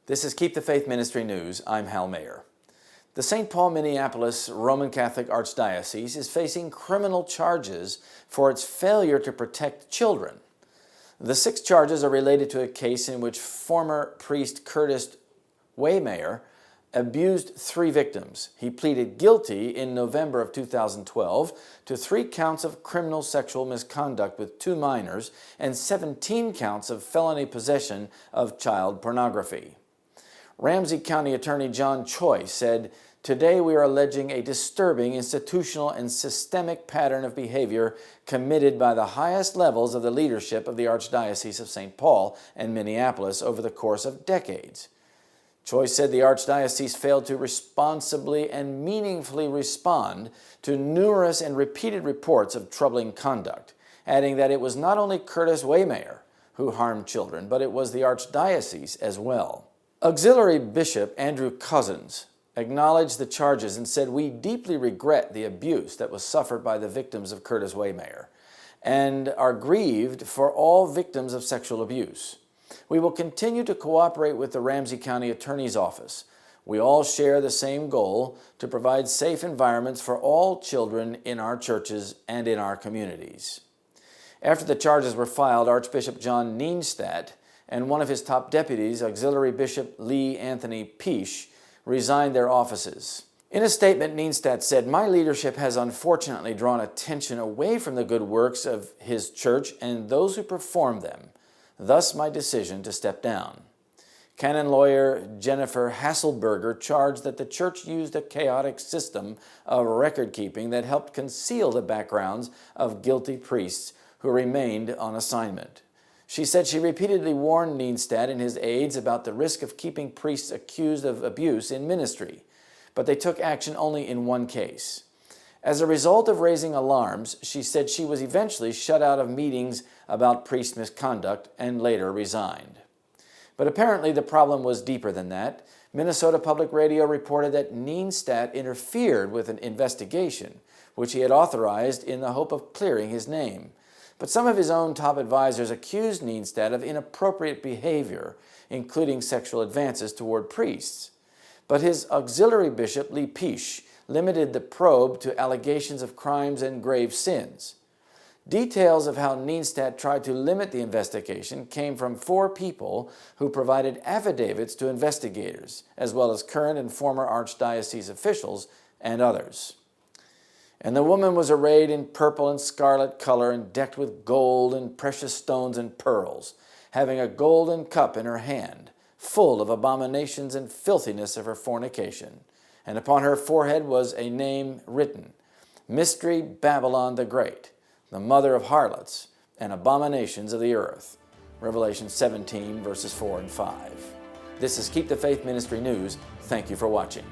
This is Keep the Faith Ministry News. I'm Hal Mayer. The St. Paul, Minneapolis Roman Catholic Archdiocese is facing criminal charges for its failure to protect children. The 6 charges are related to a case in which former priest Curtis Waymayer abused 3 victims. He pleaded guilty in November of 2012 to 3 counts of criminal sexual misconduct with 2 minors and 17 counts of felony possession of child pornography. Ramsey County Attorney John Choi said, "Today we are alleging a disturbing institutional and systemic pattern of behavior committed by the highest levels of the leadership of the Archdiocese of St. Paul and Minneapolis over the course of decades." Choi said the Archdiocese failed to responsibly and meaningfully respond to numerous and repeated reports of troubling conduct, adding that it was not only Curtis Waymayer who harmed children, but it was the Archdiocese as well. Auxiliary Bishop Andrew Cousins acknowledged the charges and said, "We deeply regret the abuse that was suffered by the victims of Curtis Waymayer and are grieved for all victims of sexual abuse. We will continue to cooperate with the Ramsey County Attorney's Office. We all share the same goal to provide safe environments for all children in our churches and in our communities." After the charges were filed, Archbishop John Nienstadt and one of his top deputies, Auxiliary Bishop Lee Anthony Peace, resigned their offices. In a statement, Nienstadt said, "My leadership has unfortunately drawn attention away from the good works of his church and those who perform them. Thus my decision to step down." Canon lawyer Jennifer Hasselberger charged that the church used a chaotic system of record-keeping that helped conceal the backgrounds of guilty priests who remained on assignment. She said she repeatedly warned Nienstadt and his aides about the risk of keeping priests accused of abuse in ministry, but they took action only in one case. As a result of raising alarms, she said she was eventually shut out of meetings about priest misconduct and later resigned. But apparently the problem was deeper than that. Minnesota Public Radio reported that Nienstadt interfered with an investigation, which he had authorized in the hope of clearing his name. But some of his own top advisors accused Nienstadt of inappropriate behavior, including sexual advances toward priests. But his auxiliary bishop, Lee Peace, limited the probe to allegations of crimes and grave sins. Details of how Nienstadt tried to limit the investigation came from 4 people who provided affidavits to investigators, as well as current and former Archdiocese officials and others. "And the woman was arrayed in purple and scarlet color and decked with gold and precious stones and pearls, having a golden cup in her hand, full of abominations and filthiness of her fornication. And upon her forehead was a name written, Mystery Babylon the Great, the mother of harlots and abominations of the earth." Revelation 17, verses 4 and 5. This is Keep the Faith Ministry News. Thank you for watching.